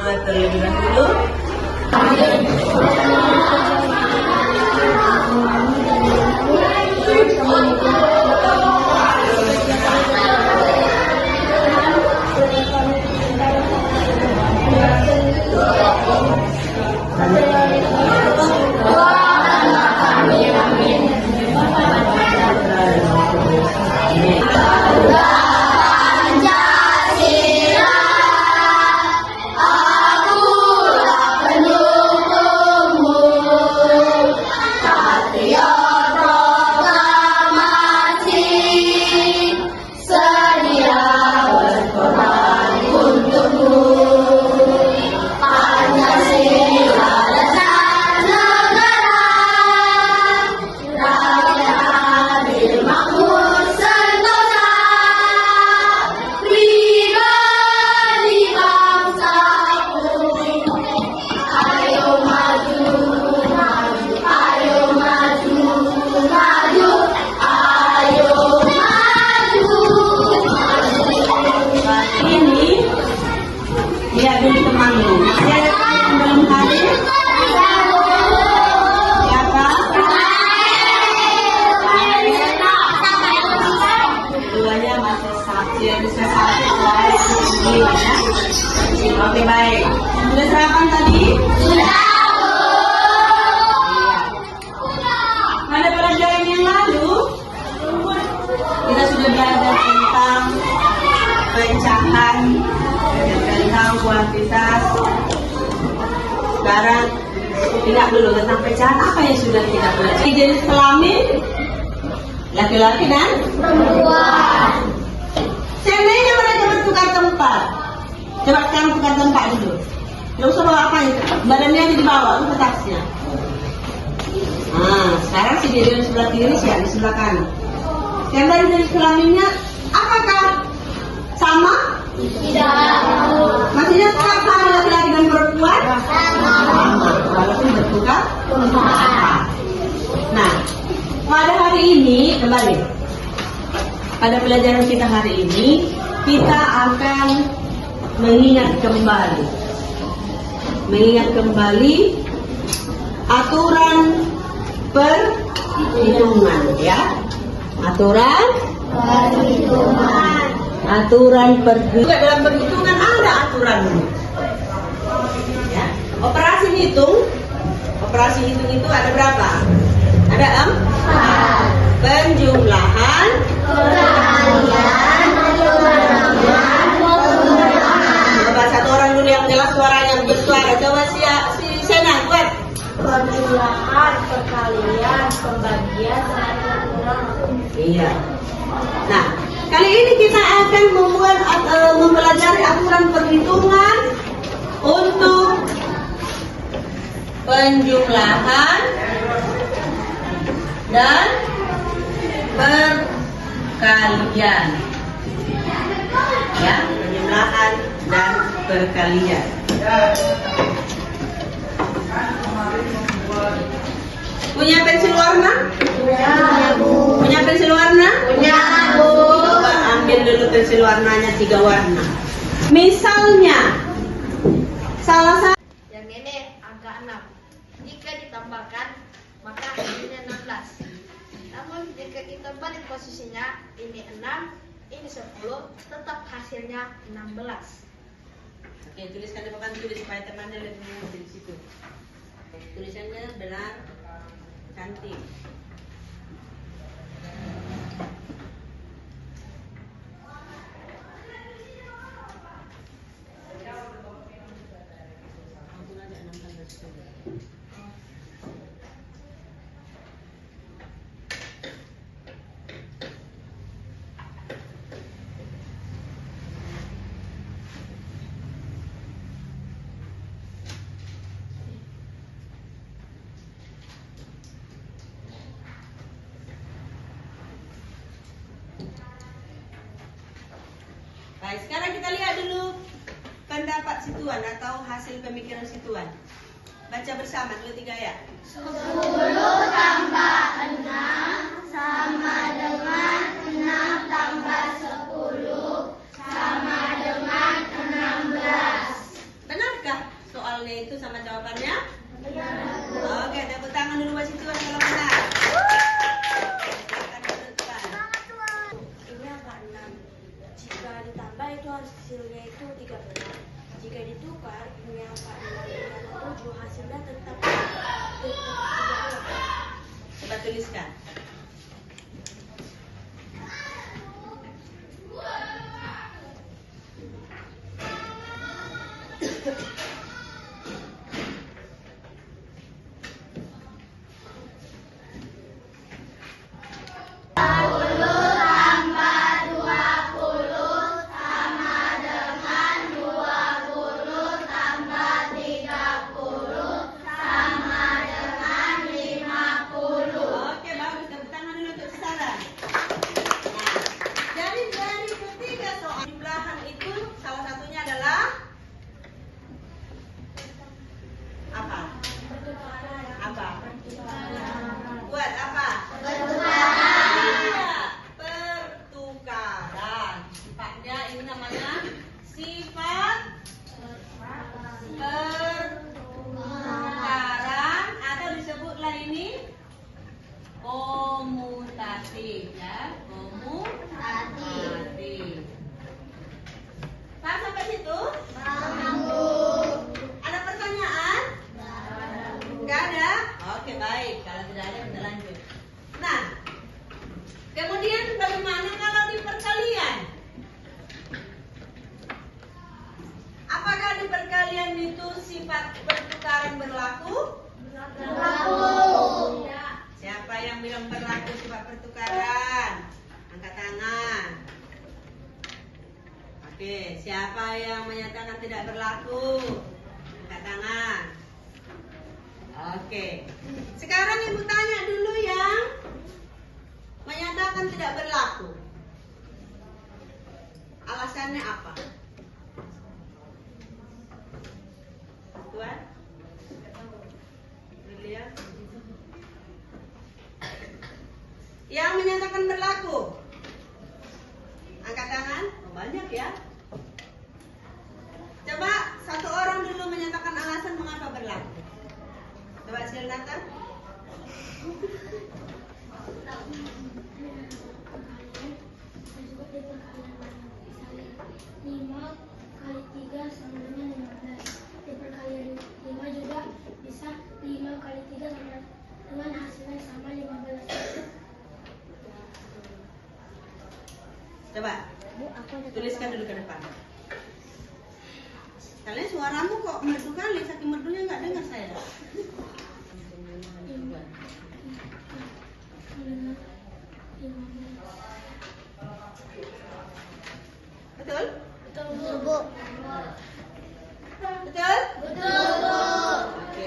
berdoa terlebih dahulu. Oke, baik. Sudah sarapan tadi? Sudah, Bu. Pada pelajaran yang lalu kita sudah belajar tentang pecahan, tentang kuantitas. Sekarang ingat dulu tentang pecahan apa yang sudah kita belajar. Jenis kelamin laki-laki dan perempuan. Seandainya mereka bertukar tempat, coba sekarang tukar tempat dulu. Tidak usah bawa apa itu, badannya di bawah, itu tasnya. Nah, sekarang si diri di sebelah kiri, si di sebelah kanan. Yang dari jenis kelaminnya, apakah sama? Tidak. Maksudnya sama laki-laki dan perempuan? Sama. Walaupun bertukar tempat. Nah, pada hari ini, kembali. Pada pelajaran kita hari ini, kita akan mengingat kembali aturan perhitungan, ya. Aturan perhitungan. Dalam perhitungan ada aturannya. Ya. Operasi hitung itu ada berapa? Ada 4. Penjumlahan, perkalian, coba satu orang dulu yang jelas suaranya bersuara. Coba si Sena buat. Penjumlahan, perkalian, pembagian, pengurangan. Iya. Nah, kali ini kita akan mempelajari aturan perhitungan untuk penjumlahan dan perkalian. Ya, penjumlahan dan perkalian. Punya pensil warna? Punya, Bu. Punya pensil warna? Punya, Bu. Coba ambil dulu pensil warnanya 3 warna. Misalnya, salah satu Yang ini angka 6. Jika ditambahkan, maka hasilnya 16. Namun jika kita balik posisinya, ini 6, ini 10, tetap hasilnya 16. Oke, tuliskan di papan tulis supaya temannya lebih mengerti di situ. Tulisannya benar, cantik. Baik, sekarang kita lihat dulu pendapat si Tuan atau hasil pemikiran si Tuan. Baca bersama 2, 3 ya. 10 tambah 6 sama dengan 6 tambah 10 sama dengan 16. Benarkah ditukar, ini angka 6 hasilnya tetap Coba tuliskan. Oke, bagus. Tepuk tangan dulu untuk Sarah. Nah, jadi dari ketiga soal jumlahan itu salah satunya adalah apa? Apa? Buat apa? Iya, pertukaran. Sifatnya ini namanya sifat pertukaran atau disebutlah ini komutatif ya, komutatif. Paham sampai situ? Ada pertanyaan? Enggak ada? Oke, baik. Kalau tidak ada kita lanjut. Nah, kemudian bagaimana kalau di perkalian? Apakah di perkalian itu sifat pertukaran berlaku? Siapa yang bilang berlaku sifat pertukaran? Angkat tangan. Oke, siapa yang menyatakan tidak berlaku? Angkat tangan. Oke. Sekarang Ibu tanya dulu yang menyatakan tidak berlaku. Alasannya apa? Tuan? Lilia? Yang menyatakan berlaku? Angkat tangan. Oh, banyak ya. Coba satu orang dulu menyatakan alasan mengapa berlaku. Coba silakan. Lima kali 3 sama dengan 15. Di perkalian 5 juga bisa 5 kali 3 sama dengan hasilnya sama 15. Coba tuliskan dulu ke depan. Kalian suaramu kok merdu kali, saking merdunya nggak dengar saya. Betul? Betul, Bu. Betul? Betul, Bu. Oke.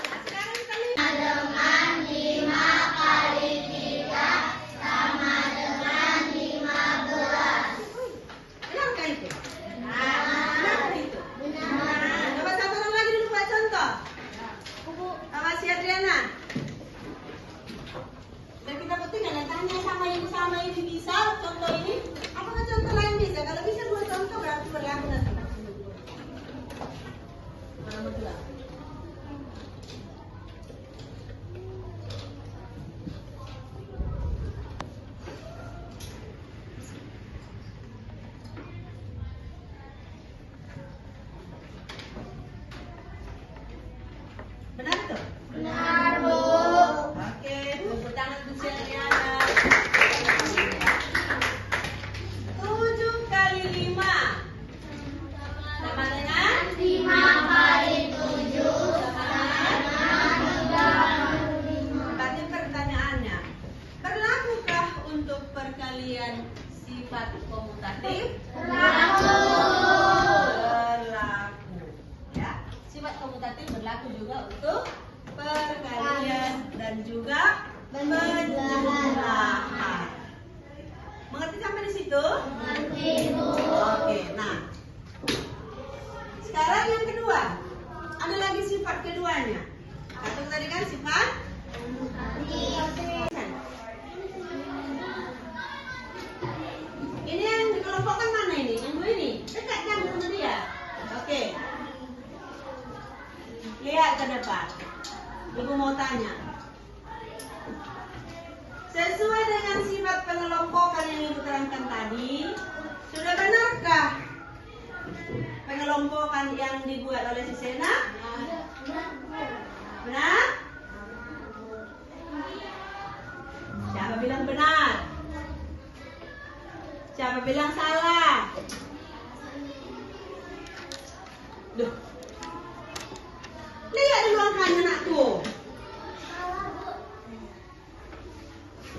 Nah, sekarang kita lihat. Dengan 5 kali 3 sama dengan 15. Benarkah itu? Benarkah itu? Nah, coba satu orang lagi dulu buat contoh. Sama si Adriana. Dan kita buktikan dan tanya sama ini bisa contoh ini. Apakah contoh lain bisa? Kalau bisa 2 contoh berarti berlaku nanti. Mana betul? Benar tuh? Benar, Bu. Oke, tepuk tangan untuk si Adriana. 7 kali 5 sama dengan 5 kali 7 Berarti pertanyaannya, berlakukah untuk perkalian sifat komutatif? Berlaku. Berlaku. Ya, sifat komutatif berlaku juga untuk perkalian dan juga penjumlahan. Mengerti sampai di situ? Nanti, Bu. Oke, nah. Sekarang yang kedua. Ada lagi sifat keduanya. Atau tadi kan sifat ini yang dikelompokkan mana ini? Yang dua ini? Dekat kan sama dia? Oke. Lihat ke depan. Ibu mau tanya. Sesuai dengan sifat pengelompokan yang Ibu terangkan tadi, sudah benarkah pengelompokan yang dibuat oleh si Sena? Benar? Siapa bilang benar? Siapa bilang salah? Duh. Lihat dulu angkanya anakku.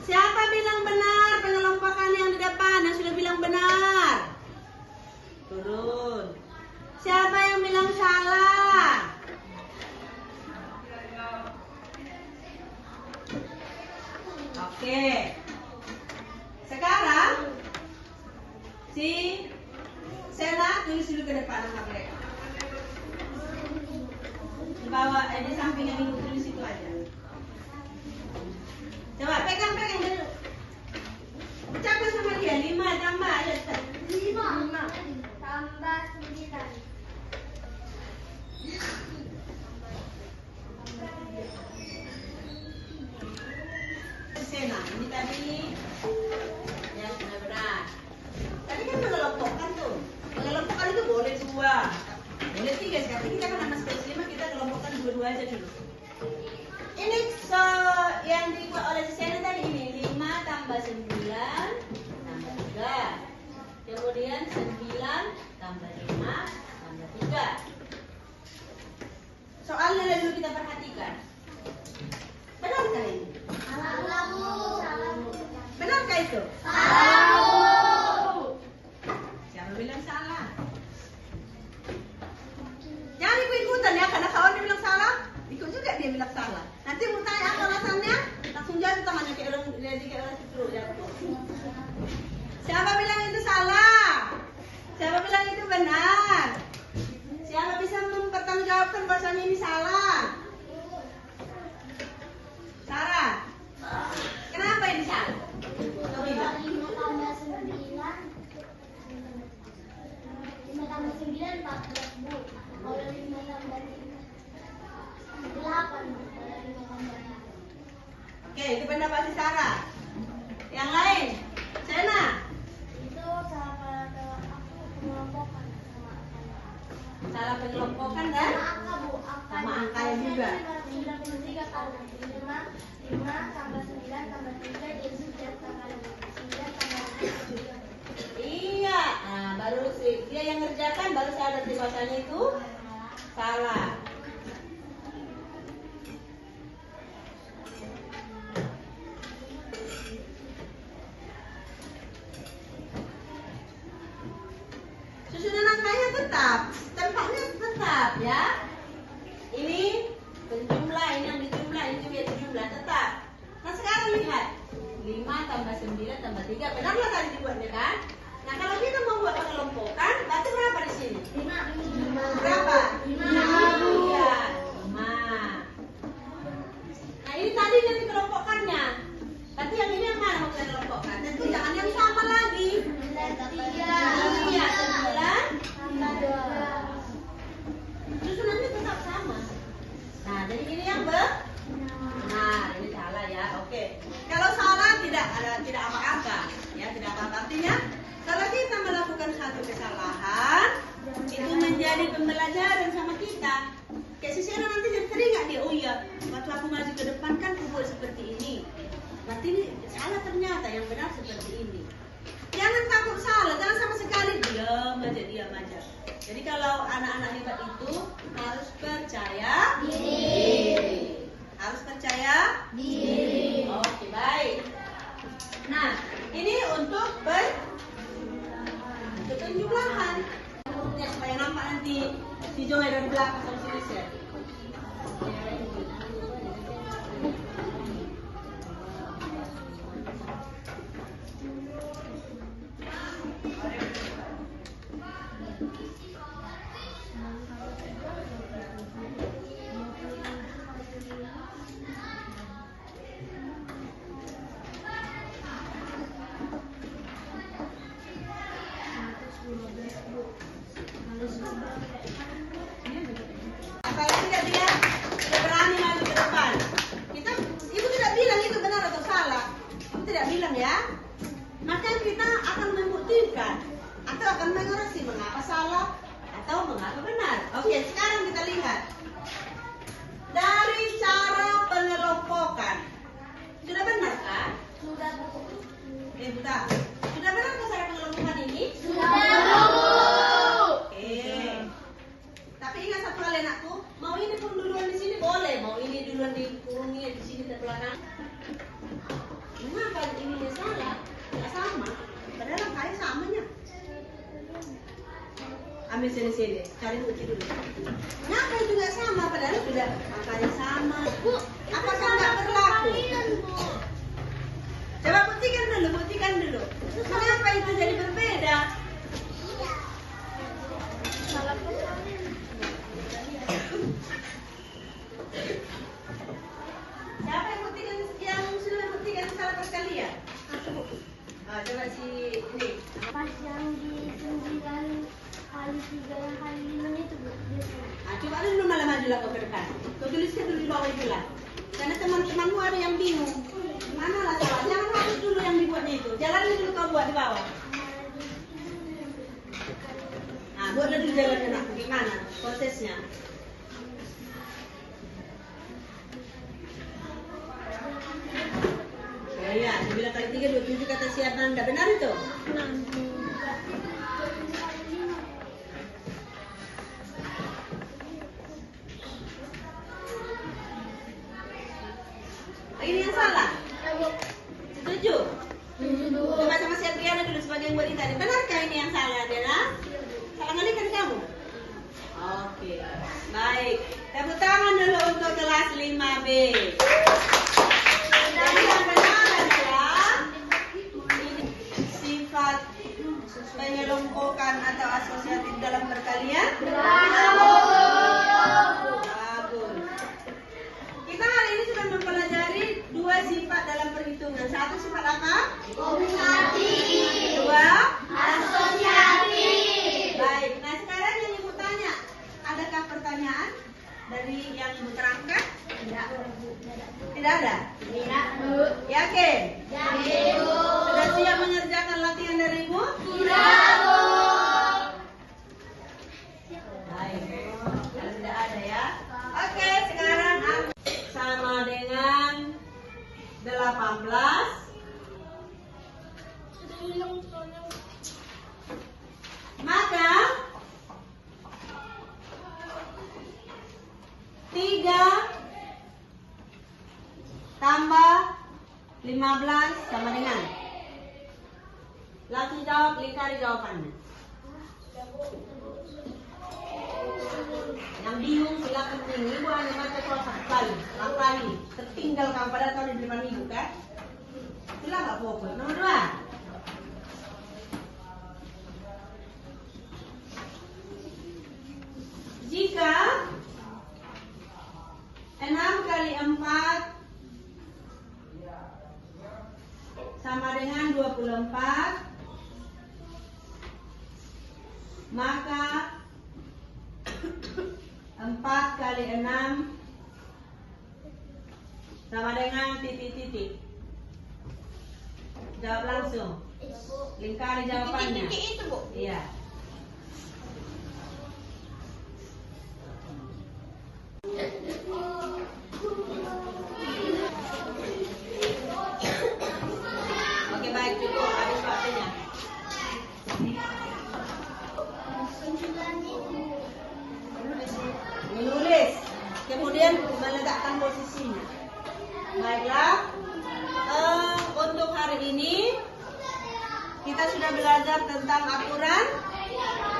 Siapa bilang benar pengelompokan yang di depan? Yang sudah bilang benar? Turun. Siapa yang bilang salah? Oke. Sekarang si Sena tulis dulu ke depan angka mereka. Di bawah, di samping yang ibu tulis itu aja. Coba pegang dulu. Ucapkan sama dia 5 tambah ada 5 tambah 9. Sena, ini tadi ya sudah benar. Tadi kan mengelompokkan tuh. Mengelompokkan itu boleh 2, boleh 3. Sekarang kita kan anak spesies 5, kita kelompokkan 2-2 aja dulu. Ini yang dibuat oleh Sena tadi ini 5 tambah 9 tambah 3. Kemudian 9 tambah 5 tambah 3. Soalnya dulu kita perhatikan. Benarkah ini? Benarkah itu? Siapa bilang salah? Jangan ikut-ikutan ya, karena kawan dia bilang salah, ikut juga dia bilang salah. Nanti mau tanya apa alasannya, langsung jatuh tangannya kayak orang setruk jatuh. Siapa bilang itu salah? Siapa bilang itu benar? Siapa bisa mempertanggungjawabkan bahwasanya ini salah? Sarah, kenapa ini salah? Kau bilang. 5 tambah 9 14, Bu. Kalau 5 tambah 8. Oke, itu pendapat si Sarah. Yang lain, Sena. Itu sama aku mengelompokkan sama angkanya. Salah pengelompokan dan Angka, Bu. sama angkanya juga. 93 kan. 5 tambah 9 tambah 3 jadi 9 tambah 9 tambah 3. Iya, nah baru dia yang ngerjakan, baru saya berarti bahasanya itu salah. Susunan angkanya tetap, tempatnya tetap ya. Ini penjumlah, ini yang dijumlah, ini juga dijumlah tetap. Nah sekarang lihat 5 tambah 9 tambah 3, benarlah tadi dibuatnya kan? Nah kalau kita mau buat pengelompokan, berarti berapa di sini? 5. Berapa? 5. Iya, 5. Nah ini tadi yang dikelompokkannya. Berarti yang ini yang mana mau kita kelompokkan? Tentu jangan yang sama lagi. 3. Iya, 9 tambah 2. susunannya tetap sama. Nah jadi ini yang benar, ini salah ya. Oke. Kalau salah tidak apa-apa, ya tidak apa-apa. Artinya kalau kita melakukan satu kesalahan, itu menjadi pembelajaran sama kita. Kayak si Sena nanti jadi teringat dia, oh iya, waktu aku maju ke depan kan aku buat seperti ini. Berarti ini salah ternyata, yang benar seperti ini. Jangan takut salah, jangan sama sekali diam aja. Jadi kalau anak-anak hebat itu harus percaya diri. Harus percaya diri. Oke, baik. Nah, ini untuk penjumlahan. Ya, supaya nampak nanti si Joy dari belakang sama si Lisa. Apalagi tidak dia berani maju ke depan. Ibu tidak bilang itu benar atau salah. Ibu tidak bilang ya. Maka kita akan membuktikan atau akan mengoreksi mengapa salah atau mengapa Ambil sini. Cari kunci dulu. Kenapa itu nggak sama? Padahal sudah angkanya sama. Bu, apakah nggak berlaku? Coba buktikan dulu. Kenapa itu jadi berbeda? Salah perkalian. Siapa yang sudah buktikan salah perkalian? Coba si ini. Pas yang di 9 kali 3 yang kali 5 itu Bu. Coba dulu malah majulah ke depan. Kau tuliskan dulu di bawah itu lah. Karena teman-temanmu ada yang bingung. Mana lah salah? Jangan hapus dulu yang dibuatnya itu. Jalannya dulu kau buat di bawah. Buatlah dulu jalannya nak. Gimana prosesnya? Iya, 9 kali 3, 27 kata siapa Anda. Benar itu? Ini yang salah? Setuju? Coba sama si Adriana dulu sebagai yang buat ini tadi. Benarkah ini yang salah, Adriana? Salah kali kan kamu? Oke, baik. Tepuk tangan dulu untuk kelas 5B. Jadi yang benar adalah ini sifat penyelumpukan atau asosiatif dalam perkalian. Bagus. Kita hari ini sudah mempelajari 2 sifat dalam perhitungan. 1 sifat apa? Komutatif. 2 asosiatif. Baik. Nah sekarang yang ibu tanya, adakah pertanyaan dari yang ibu terangkan? Tidak ada? Tidak, Bu. Yakin? Yakin, Bu. Sudah siap mengerjakan latihan dari ibu? Tidak, Bu. Baik. Kalau tidak ada ya. Oke, sekarang sama dengan 18. Maka 3 tambah 15 sama dengan. Langsung jawab, lingkari jawabannya. Yang bingung silakan tinggi, ibu hanya baca soal 1 kali, langkali. Tertinggal kamu pada tahun di depan ibu kan? Silakan nggak fokus. Nomor 2. Jika 6 kali 4 sama dengan 24, maka 4 kali 6 sama dengan titik-titik. Jawab langsung. Lingkari jawabannya. Titik itu, Bu. Iya. Oke, baik, cukup. Habis waktunya. Menulis, kemudian meletakkan posisinya. Baiklah, untuk hari ini kita sudah belajar tentang aturan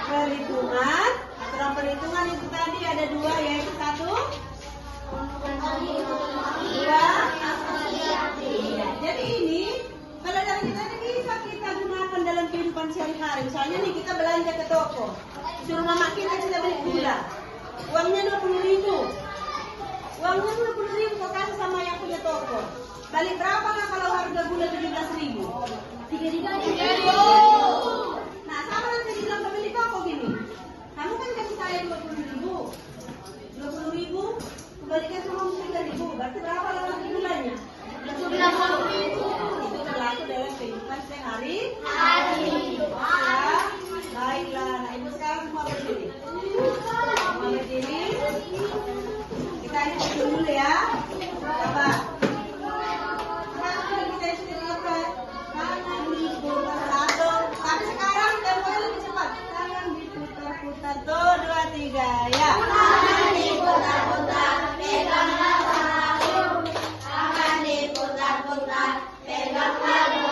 perhitungan. Aturan perhitungan itu tadi ada 2, yaitu 1, 2 asosiatif. Jadi ini pelajaran kita ini bisa kita gunakan dalam kehidupan sehari-hari. Misalnya nih kita belanja ke toko, suruh mama kita beli gula. Uangnya 20.000. Uangnya 20.000 kau kasih sama yang punya toko. Balik berapa lah kalau harga gula 17.000? 3.000. Nah sama nanti bilang pemilik toko gini. Kamu kan kasih saya 20.000. 20.000 kembalikan sama 3.000. Berarti berapa lah nanti gulanya? 20.000. Itu berlaku dalam kehidupan sehari-hari. Baiklah, nah ibu sekarang semua berdiri. Semua berdiri. Kita hitung dulu ya. Coba. Kita istirahat. Kanan diputar satu. Tapi sekarang temponya lebih cepat. Kanan diputar-putar. Tuh, 2, 3 ya. Kanan diputar-putar. Pegang satu. Kanan diputar-putar. Pegang satu.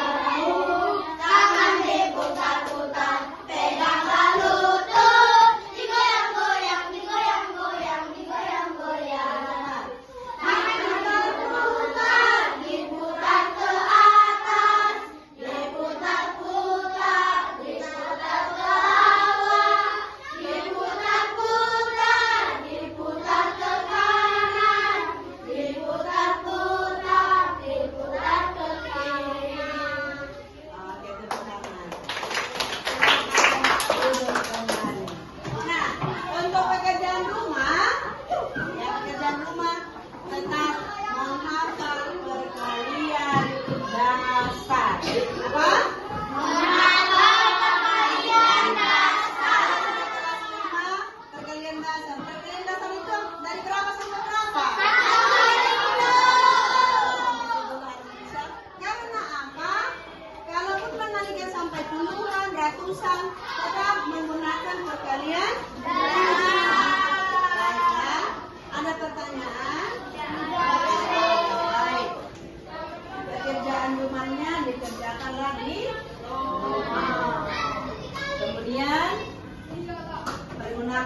Tangan diputar-putar. Pegang lalu tuh.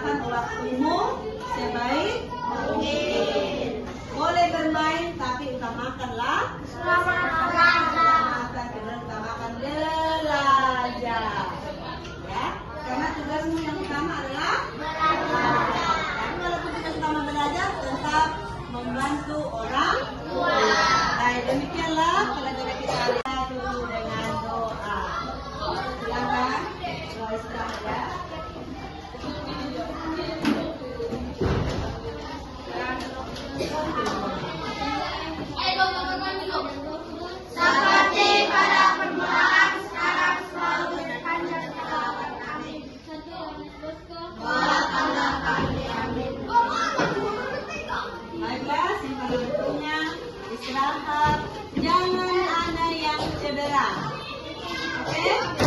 gunakan waktumu sebaik mungkin. Boleh bermain, tapi utamakanlah keselamatan, dan utamakan belajar. Ya, karena tugasmu yang utama adalah belajar. Tapi walaupun tugas utama belajar, tetap membantu orang tua. Baik, demikianlah pelajaran kita hari ini. Dulu dengan doa. Silakan, doa istirahat ya. Seperti pada permulaan, sekarang selalu berpanjang kelawat kami. Doakanlah kami, amin. Baiklah, simpan bukunya, istirahat, jangan ada yang cedera. Oke?